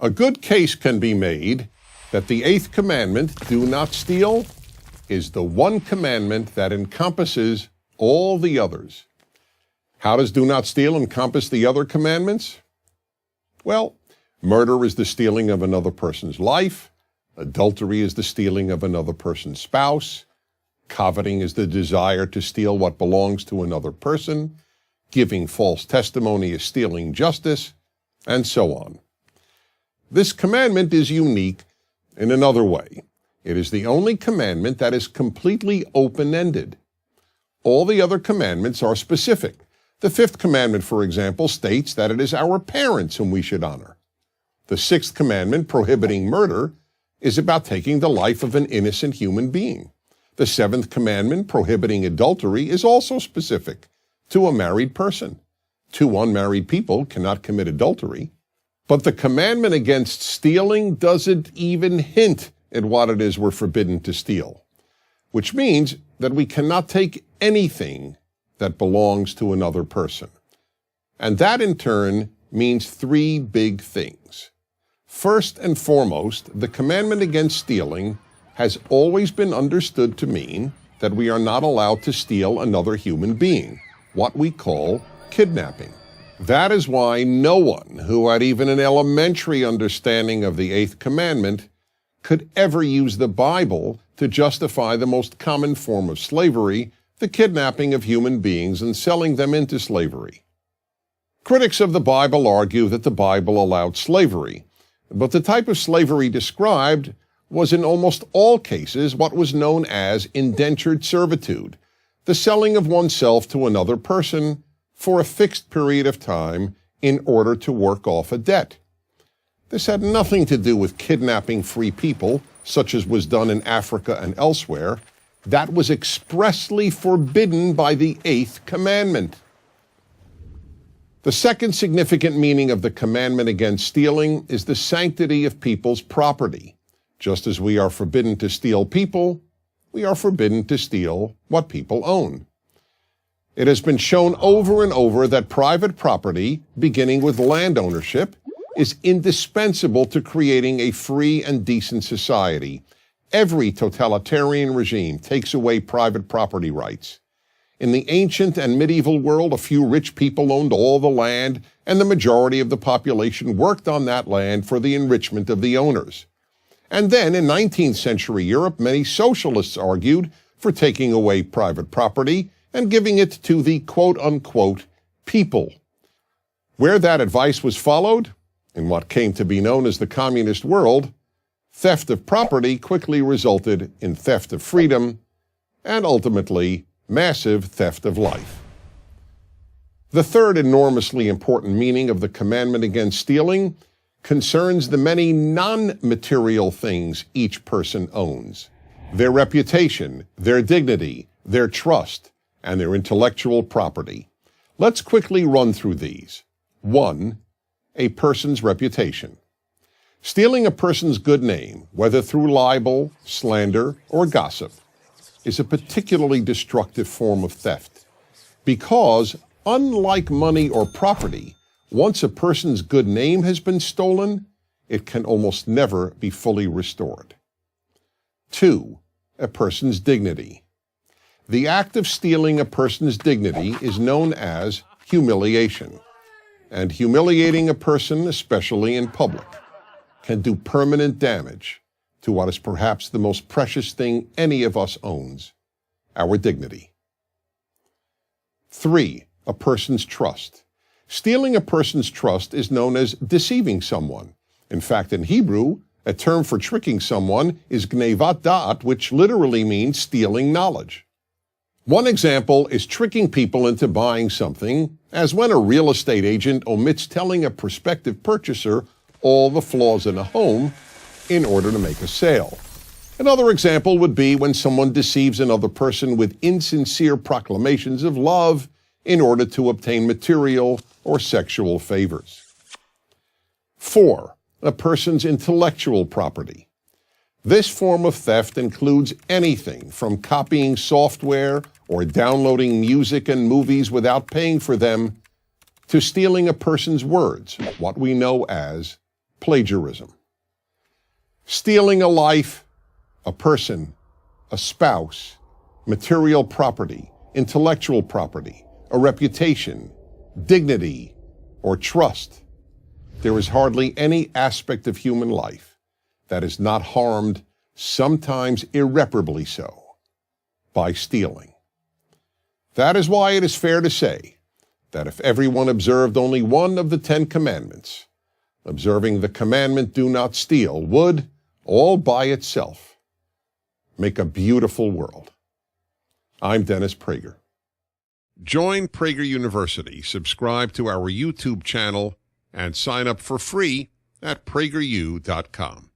A good case can be made that the eighth commandment, do not steal, is the one commandment that encompasses all the others. How does do not steal encompass the other commandments? Well, murder is the stealing of another person's life. Adultery is the stealing of another person's spouse. Coveting is the desire to steal what belongs to another person. Giving false testimony is stealing justice, and so on. This commandment is unique in another way. It is the only commandment that is completely open-ended. All the other commandments are specific. The fifth commandment, for example, states that it is our parents whom we should honor. The sixth commandment, prohibiting murder, is about taking the life of an innocent human being. The seventh commandment, prohibiting adultery, is also specific to a married person. Two unmarried people cannot commit adultery. But the commandment against stealing doesn't even hint at what it is we're forbidden to steal, which means that we cannot take anything that belongs to another person. And that, in turn, means three big things. First and foremost, the commandment against stealing has always been understood to mean that we are not allowed to steal another human being, what we call kidnapping. That is why no one who had even an elementary understanding of the eighth commandment could ever use the Bible to justify the most common form of slavery, the kidnapping of human beings and selling them into slavery. Critics of the Bible argue that the Bible allowed slavery, but the type of slavery described was in almost all cases what was known as indentured servitude, the selling of oneself to another person for a fixed period of time in order to work off a debt. This had nothing to do with kidnapping free people, such as was done in Africa and elsewhere. That was expressly forbidden by the eighth commandment. The second significant meaning of the commandment against stealing is the sanctity of people's property. Just as we are forbidden to steal people, we are forbidden to steal what people own. It has been shown over and over that private property, beginning with land ownership, is indispensable to creating a free and decent society. Every totalitarian regime takes away private property rights. In the ancient and medieval world, a few rich people owned all the land, and the majority of the population worked on that land for the enrichment of the owners. And then, in 19th century Europe, many socialists argued for taking away private property and giving it to the quote-unquote people. Where that advice was followed, in what came to be known as the communist world, theft of property quickly resulted in theft of freedom and ultimately massive theft of life. The third enormously important meaning of the commandment against stealing concerns the many non-material things each person owns: their reputation, their dignity, their trust, and their intellectual property. Let's quickly run through these. 1. A person's reputation. Stealing a person's good name, whether through libel, slander, or gossip, is a particularly destructive form of theft because, unlike money or property, once a person's good name has been stolen, it can almost never be fully restored. 2. A person's dignity. The act of stealing a person's dignity is known as humiliation, and humiliating a person, especially in public, can do permanent damage to what is perhaps the most precious thing any of us owns, our dignity. 3. A person's trust. Stealing a person's trust is known as deceiving someone. In fact, in Hebrew, a term for tricking someone is gnevat da'at, which literally means stealing knowledge. One example is tricking people into buying something, as when a real estate agent omits telling a prospective purchaser all the flaws in a home in order to make a sale. Another example would be when someone deceives another person with insincere proclamations of love in order to obtain material or sexual favors. 4. A person's intellectual property. This form of theft includes anything from copying software or downloading music and movies without paying for them to stealing a person's words, what we know as plagiarism. Stealing a life, a person, a spouse, material property, intellectual property, a reputation, dignity, or trust. There is hardly any aspect of human life that is not harmed, sometimes irreparably so, by stealing. That is why it is fair to say that if everyone observed only one of the 10 commandments, observing the commandment, do not steal, would, all by itself, make a beautiful world. I'm Dennis Prager. Join Prager University, subscribe to our YouTube channel, and sign up for free at prageru.com.